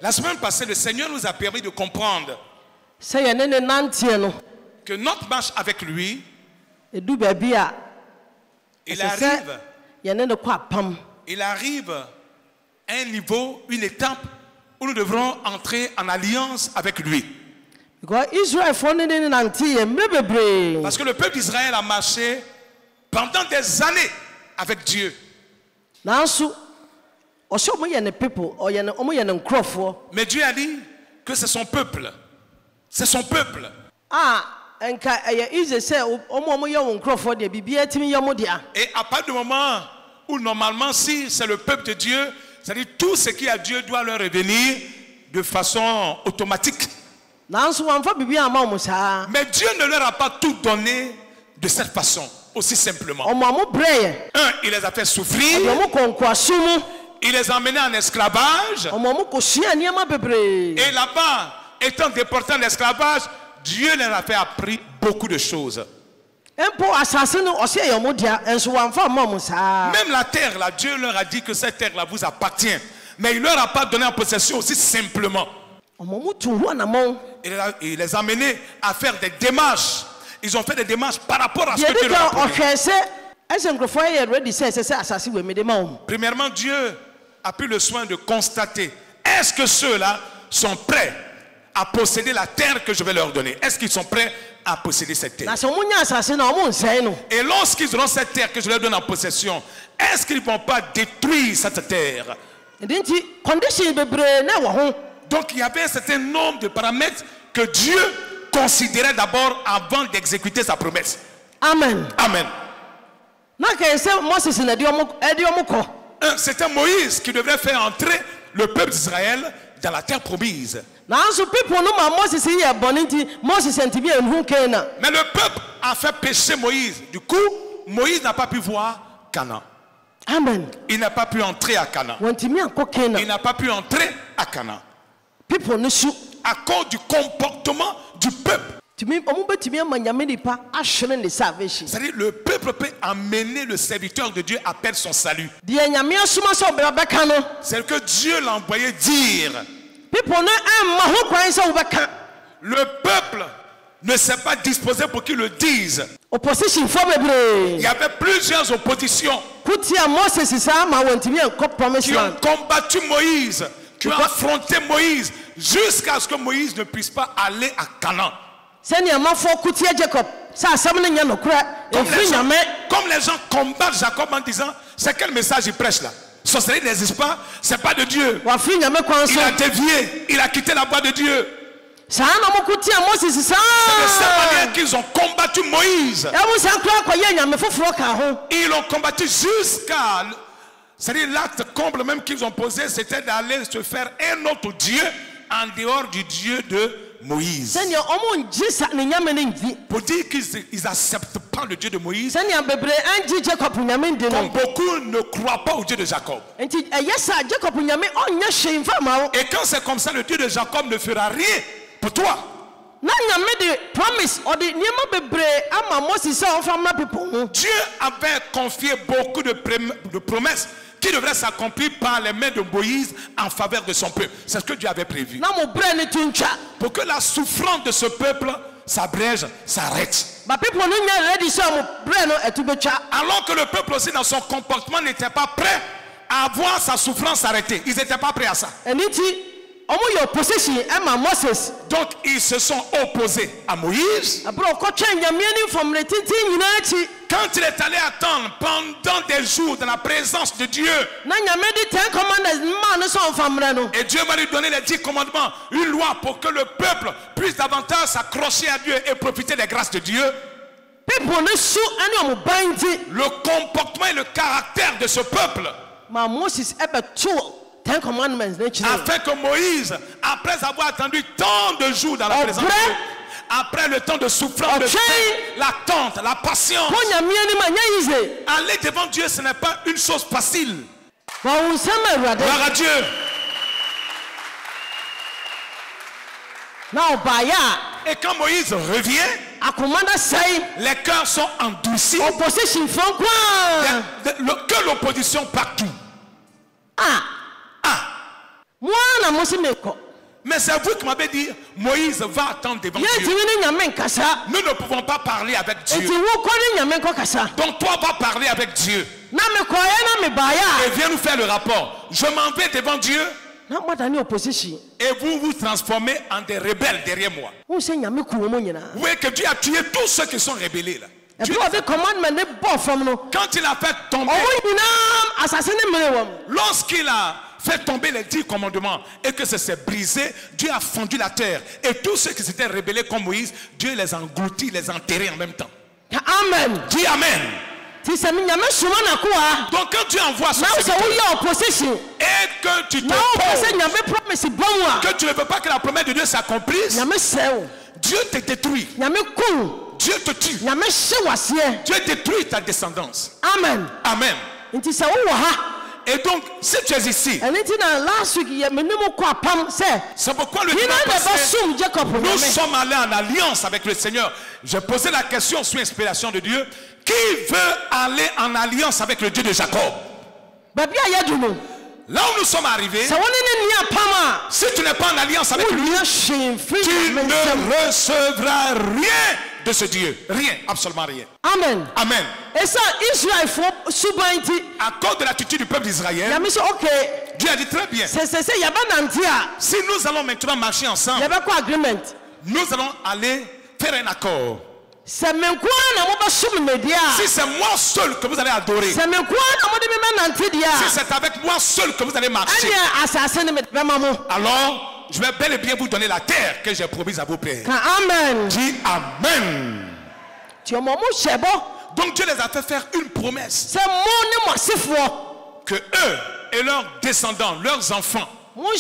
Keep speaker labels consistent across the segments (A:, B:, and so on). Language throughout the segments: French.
A: La semaine passée, le Seigneur nous a permis de comprendre que notre marche avec lui, il arrive à un niveau, une étape où nous devrons entrer en alliance avec lui. Parce que le peuple d'Israël a marché pendant des années avec Dieu. Mais Dieu a dit que c'est son peuple. C'est son peuple. Et à partir du moment où normalement si c'est le peuple de Dieu, c'est-à-dire tout ce qui est à Dieu doit leur revenir de façon automatique. Mais Dieu ne leur a pas tout donné de cette façon, aussi simplement. Il les a fait souffrir. Il les a emmenés en esclavage. Et là-bas, étant déportés en esclavage, Dieu leur a fait apprendre beaucoup de choses. Même la terre, là, Dieu leur a dit que cette terre-là vous appartient. Mais il ne leur a pas donné en possession aussi simplement. Il les a amenés à faire des démarches. Ils ont fait des démarches par rapport à ce que Dieu leur a promis. Premièrement, Dieu a pris le soin de constater, est-ce que ceux-là sont prêts à posséder la terre que je vais leur donner? Est-ce qu'ils sont prêts à posséder cette terre? Et lorsqu'ils auront cette terre que je leur donne en possession, est-ce qu'ils ne vont pas détruire cette terre? Donc il y avait un certain nombre de paramètres que Dieu considérait d'abord avant d'exécuter sa promesse. Amen. Amen. C'était Moïse qui devrait faire entrer le peuple d'Israël dans la terre promise. Mais le peuple a fait pécher Moïse. Du coup, Moïse n'a pas pu voir Canaan. Amen. Il n'a pas pu entrer à Canaan. Il n'a pas pu entrer à Canaan. À cause du comportement du peuple. C'est-à-dire le peuple peut amener le serviteur de Dieu à perdre son salut. C'est que Dieu l'a envoyé dire. Le peuple ne s'est pas disposé pour qu'il le dise. Il y avait plusieurs oppositions qui ont combattu Moïse, qui ont affronté Moïse jusqu'à ce que Moïse ne puisse pas aller à Canaan. Comme les gens combattent Jacob en disant, c'est quel message il prêche là? Sorcellerie n'existe pas, c'est pas de Dieu. Il a dévié, il a quitté la voie de Dieu. C'est de cette manière qu'ils ont combattu Moïse. Ils l'ont combattu jusqu'à... C'est-à-dire l'acte comble même qu'ils ont posé, c'était d'aller se faire un autre Dieu en dehors du Dieu de Moïse. Pour dire qu'ils n'acceptent pas le Dieu de Moïse. Comme beaucoup ne croient pas au Dieu de Jacob. Et quand c'est comme ça, le Dieu de Jacob ne fera rien pour toi. Dieu avait confié beaucoup de promesses qui devrait s'accomplir par les mains de Moïse en faveur de son peuple. C'est ce que Dieu avait prévu. Pour que la souffrance de ce peuple s'abrège, s'arrête. Alors que le peuple aussi dans son comportement n'était pas prêt à voir sa souffrance s'arrêter. Ils n'étaient pas prêts à ça. Donc ils se sont opposés à Moïse. Quand il est allé attendre pendant des jours dans la présence de Dieu, et Dieu va lui donner les 10 commandements, une loi pour que le peuple puisse davantage s'accrocher à Dieu et profiter des grâces de Dieu. Le comportement et le caractère de ce peuple, afin que Moïse, après avoir attendu tant de jours dans la présence de Dieu, après le temps de souffrance, de l'attente, la patience, aller devant Dieu, ce n'est pas une chose facile. Gloire à Dieu. Et quand Moïse revient, les cœurs sont endurcis. Que l'opposition partout. Mais c'est vous qui m'avez dit, Moïse va attendre devant Dieu. Nous ne pouvons pas parler avec Dieu. Donc toi va parler avec Dieu. Et viens nous faire le rapport. Je m'en vais devant Dieu. Et vous vous transformez en des rebelles derrière moi. Vous voyez que Dieu a tué tous ceux qui sont rébellés là. Quand il a fait tomber, lorsqu'il a fait tomber les 10 commandements et que ça s'est brisé, Dieu a fendu la terre. Et tous ceux qui s'étaient rebellés comme Moïse, Dieu les a engloutis, les a enterrés en même temps. Amen. Dis Amen. Donc quand tu envoies ça et que tu te poses, que tu ne veux pas que la promesse de Dieu s'accomplisse, Dieu te détruit. Dieu te tue. Dieu détruit ta descendance. Amen. Amen. Et donc, si tu es ici, c'est pourquoi le dimanche passé, nous sommes allés en alliance avec le Seigneur. J'ai posé la question sous inspiration de Dieu. Qui veut aller en alliance avec le Dieu de Jacob? Là où nous sommes arrivés, si tu n'es pas en alliance avec lui, tu ne recevras rien de ce Dieu. Rien, absolument rien. Amen. Amen. Et ça, Israël faut à cause de l'attitude du peuple d'Israël, Dieu a dit très bien. Si nous allons maintenant marcher ensemble, nous allons aller faire un accord. Si c'est moi seul que vous allez adorer, si c'est avec moi seul que vous allez marcher, alors je vais bel et bien vous donner la terre que j'ai promise à vos pères. Amen. Dis Amen. Donc Dieu les a fait faire une promesse que eux et leurs descendants, leurs enfants, vous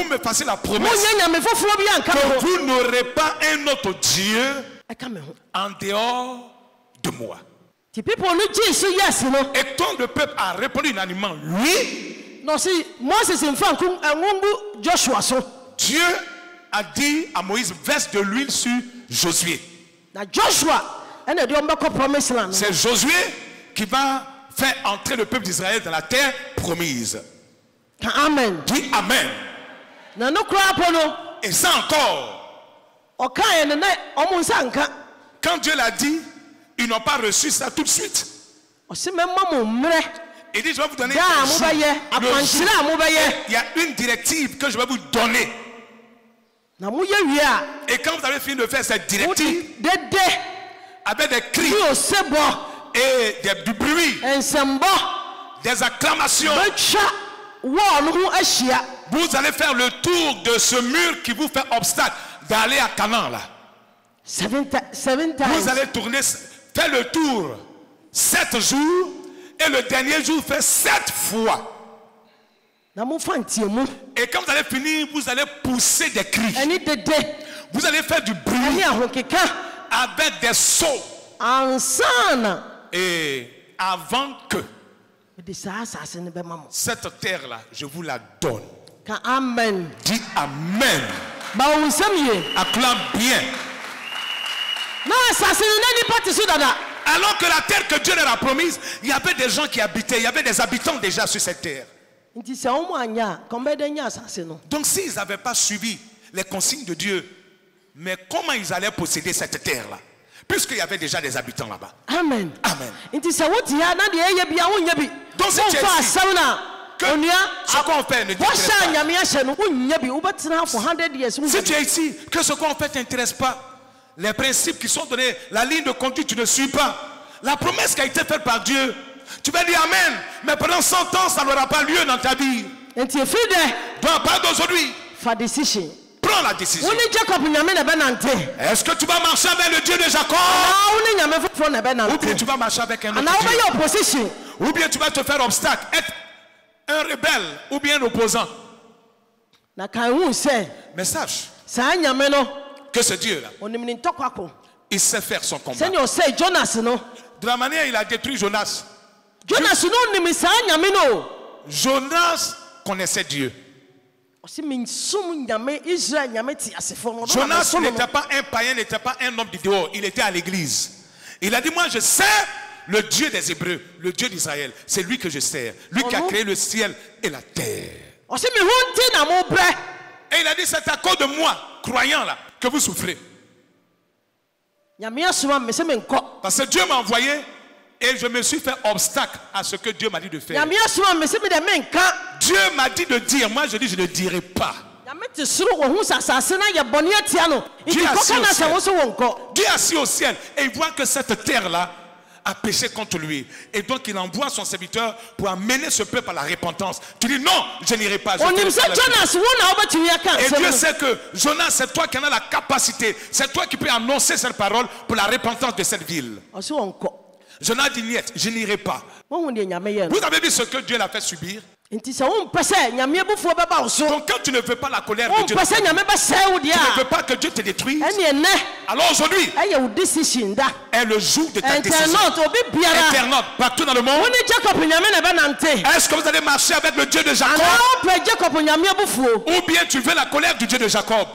A: me passez la promesse que vous n'aurez pas un autre Dieu en dehors de moi. Et quand le peuple a répondu unanimement oui, Dieu a dit à Moïse, verse de l'huile sur Josué. C'est Josué qui va faire entrer le peuple d'Israël dans la terre promise. Amen. Dis Amen. Et ça encore, quand Dieu l'a dit, ils n'ont pas reçu ça tout de suite. Il dit, je vais vous donner il y a une directive que je vais vous donner. Et quand vous avez fini de faire cette directive, avec des cris et du bruit, des acclamations, vous allez faire le tour de ce mur qui vous fait obstacle d'aller à Canaan là. Vous allez tourner, faire le tour 7 jours et le dernier jour fait 7 fois. Et quand vous allez finir, vous allez pousser des cris. Vous allez faire du bruit avec des sauts. Et avant que cette terre là, je vous la donne. Amen. Dis Amen. Acclame bien. Alors que la terre que Dieu leur a promise, il y avait des gens qui habitaient, il y avait des habitants déjà sur cette terre. Donc s'ils n'avaient pas suivi les consignes de Dieu, mais comment ils allaient posséder cette terre là? Puisqu'il y avait déjà des habitants là-bas. Amen. Amen. Donc si tu es ici, ce qu'on fait ne t'intéresse pas. Si tu es ici, que ce qu'on fait ne t'intéresse pas, les principes qui sont donnés, la ligne de conduite, tu ne suis pas. La promesse qui a été faite par Dieu, tu vas dire Amen, mais pendant 100 ans, ça n'aura pas lieu dans ta vie. Donc à partir d'aujourd'hui, prends la décision. Est-ce que tu vas marcher avec le Dieu de Jacob? Ou bien tu vas marcher avec un autre Dieu? Ou bien tu vas te faire obstacle, être un rebelle ou bien un opposant. Mais sache que ce Dieu-là, il sait faire son combat. De la manière il a détruit Jonas. Jonas connaissait Dieu. Jonas n'était pas un païen, n'était pas un homme du dehors, il était à l'église. Il a dit, moi je sers le Dieu des Hébreux, le Dieu d'Israël. C'est lui que je sers, lui qui a créé le ciel et la terre. Et il a dit, c'est à cause de moi, croyant là, que vous souffrez. Parce que Dieu m'a envoyé et je me suis fait obstacle à ce que Dieu m'a dit de faire. Dieu m'a dit de dire, moi je dis je ne dirai pas. Dieu est assis au ciel et il voit que cette terre-là a péché contre lui. Et donc il envoie son serviteur pour amener ce peuple à la repentance. Tu dis non, je n'irai pas. Et Dieu sait que Jonas, c'est toi qui en as la capacité. C'est toi qui peux annoncer cette parole pour la repentance de cette ville. Jonas dit niet, je n'irai pas. Vous avez vu ce que Dieu l'a fait subir? Donc quand tu ne veux pas la colère de Dieu, tu ne veux pas que Dieu te détruise. Alors aujourd'hui est le jour de ta décision. Internaute, partout dans le monde. Est-ce que vous allez marcher avec le Dieu de Jacob? Ou bien tu veux la colère du Dieu de Jacob?